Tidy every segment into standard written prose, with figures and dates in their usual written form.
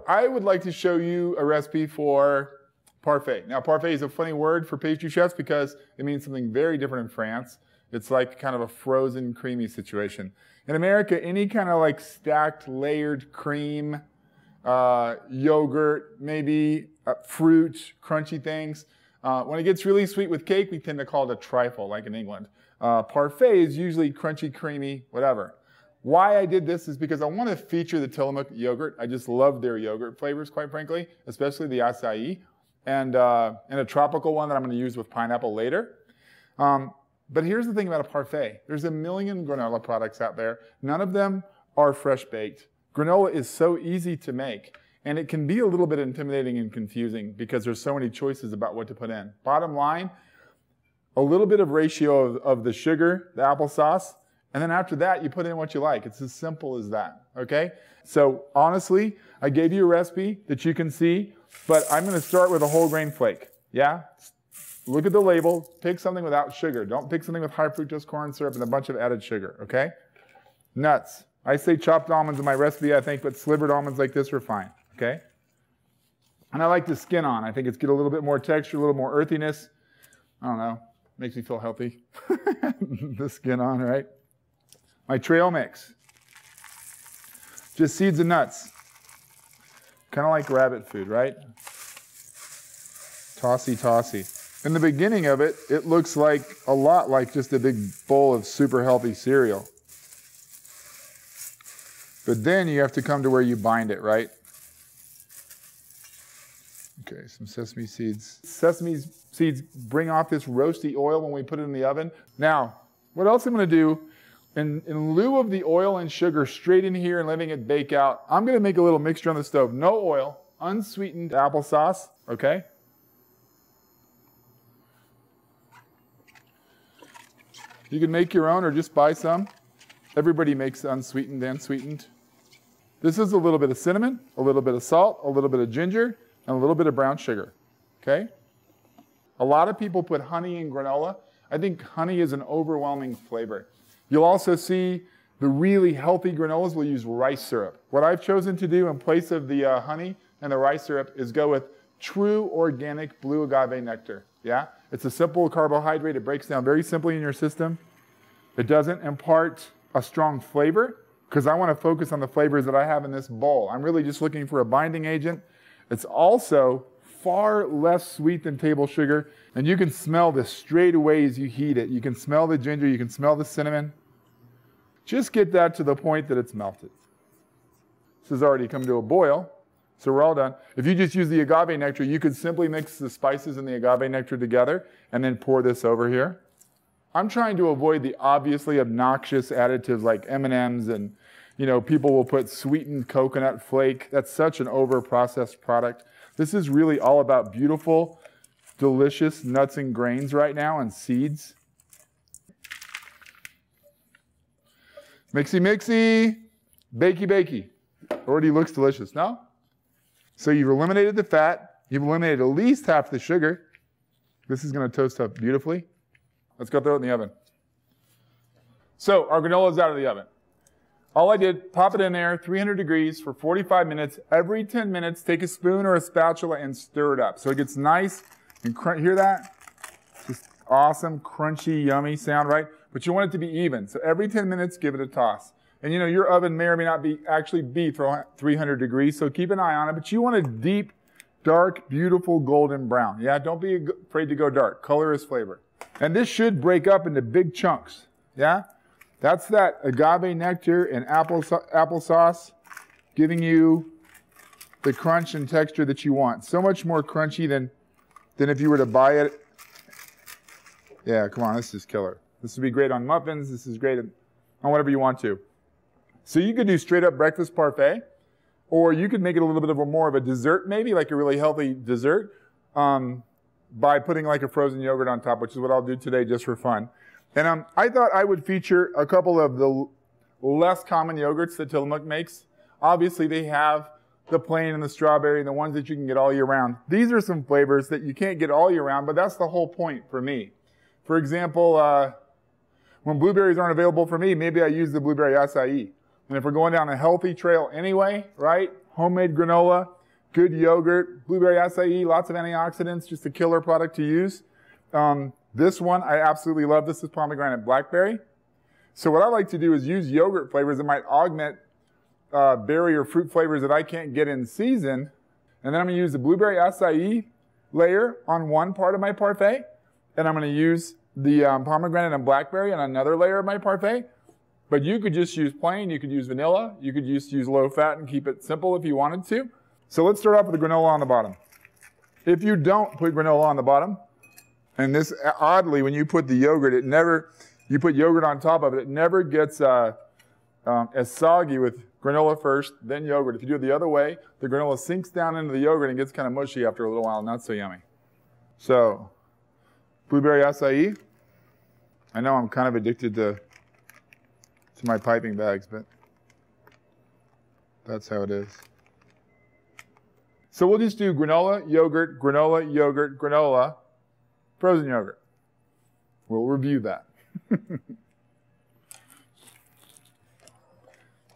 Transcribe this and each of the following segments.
So I would like to show you a recipe for parfait. Now, parfait is a funny word for pastry chefs because it means something very different in France. It's like kind of a frozen, creamy situation. In America, any kind of like stacked, layered cream, yogurt, maybe fruit, crunchy things. When it gets really sweet with cake, we tend to call it a trifle, like in England. Parfait is usually crunchy, creamy, whatever. Why I did this is because I want to feature the Tillamook yogurt. I just love their yogurt flavors, quite frankly, especially the acai, and a tropical one that I'm going to use with pineapple later. But here's the thing about a parfait. There's a million granola products out there. None of them are fresh baked. Granola is so easy to make, and it can be a little bit intimidating and confusing because there's so many choices about what to put in. Bottom line, a little bit of ratio of the sugar, the applesauce, and then after that, you put in what you like. It's as simple as that, okay? So honestly, I gave you a recipe that you can see, but I'm going to start with a whole grain flake, yeah? Look at the label. Pick something without sugar. Don't pick something with high fructose corn syrup and a bunch of added sugar, okay? Nuts. I say chopped almonds in my recipe, I think, but slivered almonds like this are fine, okay? And I like the skin on. I think it's get a little bit more texture, a little more earthiness. I don't know. Makes me feel healthy. The skin on, right? My trail mix. Just seeds and nuts. Kind of like rabbit food, right? Tossy, tossy. In the beginning of it, it looks like a lot like just a big bowl of super healthy cereal. But then you have to come to where you bind it, right? Okay, some sesame seeds. Sesame seeds bring off this roasty oil when we put it in the oven. Now, what else I'm going to do, in lieu of the oil and sugar straight in here and letting it bake out, I'm going to make a little mixture on the stove. No oil, unsweetened applesauce, okay? You can make your own or just buy some. Everybody makes unsweetened and sweetened. This is a little bit of cinnamon, a little bit of salt, a little bit of ginger, and a little bit of brown sugar, okay? A lot of people put honey in granola. I think honey is an overwhelming flavor. You'll also see the really healthy granolas will use rice syrup. What I've chosen to do in place of the honey and the rice syrup is go with true organic blue agave nectar, yeah? It's a simple carbohydrate. It breaks down very simply in your system. It doesn't impart a strong flavor because I want to focus on the flavors that I have in this bowl. I'm really just looking for a binding agent. It's also far less sweet than table sugar, and you can smell this straight away as you heat it. You can smell the ginger, you can smell the cinnamon. Just get that to the point that it's melted. This has already come to a boil, so we're all done. If you just use the agave nectar, you could simply mix the spices and the agave nectar together and then pour this over here. I'm trying to avoid the obviously obnoxious additives like M&Ms and, you know, people will put sweetened coconut flake. That's such an over-processed product. This is really all about beautiful, delicious nuts and grains right now and seeds. Mixy, mixy, bakey, bakey. Already looks delicious, no? So you've eliminated the fat. You've eliminated at least half the sugar. This is going to toast up beautifully. Let's go throw it in the oven. So our granola is out of the oven. All I did, pop it in there, 300 degrees for 45 minutes. Every 10 minutes, take a spoon or a spatula and stir it up. So it gets nice and hear that? Just awesome, crunchy, yummy sound, right? But you want it to be even. So every 10 minutes, give it a toss. And you know, your oven may or may not be 300 degrees, so keep an eye on it. But you want a deep, dark, beautiful golden brown. Yeah, don't be afraid to go dark. Color is flavor. And this should break up into big chunks. Yeah? That's that agave nectar and applesauce giving you the crunch and texture that you want. So much more crunchy than if you were to buy it. Yeah, come on, this is killer. This would be great on muffins. This is great on whatever you want to. So you could do straight up breakfast parfait, or you could make it a little bit of more of a dessert, maybe like a really healthy dessert, by putting like a frozen yogurt on top, which is what I'll do today just for fun. And I thought I would feature a couple of the less common yogurts that Tillamook makes. Obviously, they have the plain and the strawberry, and the ones that you can get all year round. These are some flavors that you can't get all year round, but that's the whole point for me. For example, when blueberries aren't available for me, maybe I use the blueberry acai. And if we're going down a healthy trail anyway, right, homemade granola, good yogurt, blueberry acai, lots of antioxidants, just a killer product to use. This one, I absolutely love. This is pomegranate blackberry. So what I like to do is use yogurt flavors that might augment berry or fruit flavors that I can't get in season. And then I'm going to use the blueberry acai layer on one part of my parfait. And I'm going to use the pomegranate and blackberry on another layer of my parfait. But you could just use plain. You could use vanilla. You could just use low fat and keep it simple if you wanted to. So let's start off with the granola on the bottom. If you don't put granola on the bottom, and this, oddly, when you put the yogurt, you put yogurt on top of it, it never gets as soggy with granola first, then yogurt. If you do it the other way, the granola sinks down into the yogurt and gets kind of mushy after a little while, not so yummy. So, blueberry acai. I know I'm kind of addicted to my piping bags, but that's how it is. So we'll just do granola, yogurt, granola, frozen yogurt. We'll review that. Can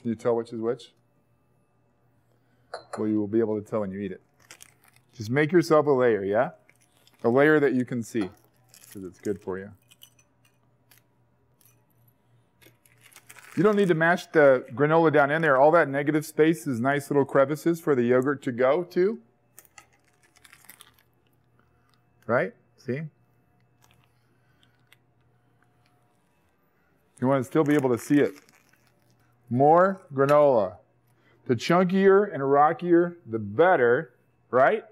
you tell which is which? Well, you will be able to tell when you eat it. Just make yourself a layer, yeah? A layer that you can see, because it's good for you. You don't need to mash the granola down in there. All that negative space is nice little crevices for the yogurt to go to. Right? See? You want to still be able to see it. More granola. The chunkier and rockier, the better, right?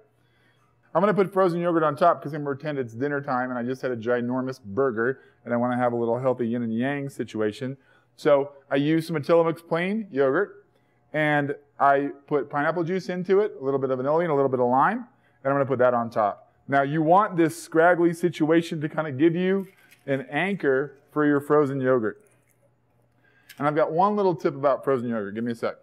I'm going to put frozen yogurt on top because I'm pretend it's dinner time and I just had a ginormous burger and I want to have a little healthy yin and yang situation. So I use some Tillamook's plain yogurt and I put pineapple juice into it, a little bit of vanilla and a little bit of lime, and I'm going to put that on top. Now you want this scraggly situation to kind of give you an anchor for your frozen yogurt. And I've got one little tip about frozen yogurt. Give me a sec.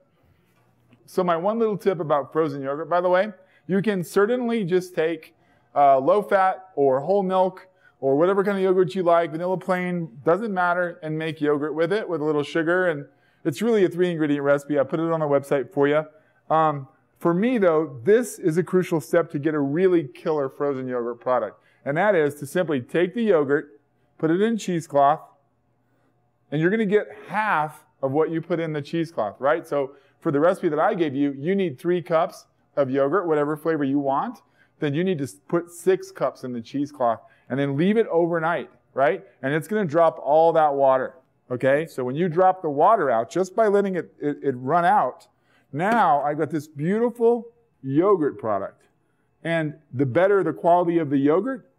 So my one little tip about frozen yogurt, by the way, you can certainly just take low fat or whole milk or whatever kind of yogurt you like, vanilla plain, doesn't matter, and make yogurt with it with a little sugar. And it's really a 3-ingredient recipe. I put it on the website for you. For me, though, this is a crucial step to get a really killer frozen yogurt product. And that is to simply take the yogurt, put it in cheesecloth, and you're going to get half of what you put in the cheesecloth, right? So for the recipe that I gave you, you need 3 cups of yogurt, whatever flavor you want. Then you need to put 6 cups in the cheesecloth and then leave it overnight, right? And it's going to drop all that water, okay? So when you drop the water out, just by letting it run out, now I've got this beautiful yogurt product. And the better the quality of the yogurt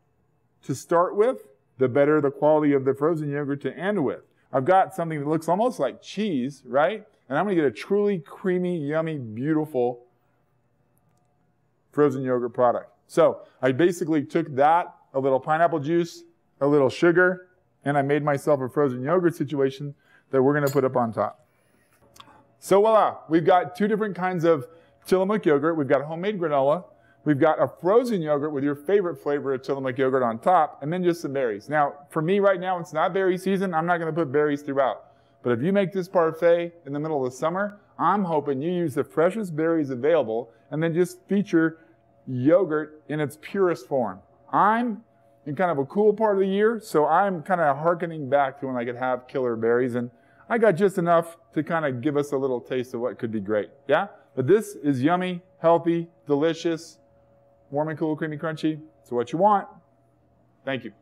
to start with, the better the quality of the frozen yogurt to end with. I've got something that looks almost like cheese, right? And I'm going to get a truly creamy, yummy, beautiful frozen yogurt product. So I basically took that, a little pineapple juice, a little sugar, and I made myself a frozen yogurt situation that we're going to put up on top. So voila, we've got 2 different kinds of Tillamook yogurt. We've got homemade granola. We've got a frozen yogurt with your favorite flavor of Tillamook yogurt on top, and then just some berries. Now, for me right now, it's not berry season. I'm not going to put berries throughout. But if you make this parfait in the middle of the summer, I'm hoping you use the freshest berries available and then just feature yogurt in its purest form. I'm in kind of a cool part of the year, so I'm kind of hearkening back to when I could have killer berries, and I got just enough to kind of give us a little taste of what could be great, yeah? But this is yummy, healthy, delicious, warm and cool, creamy, crunchy. So what you want. Thank you.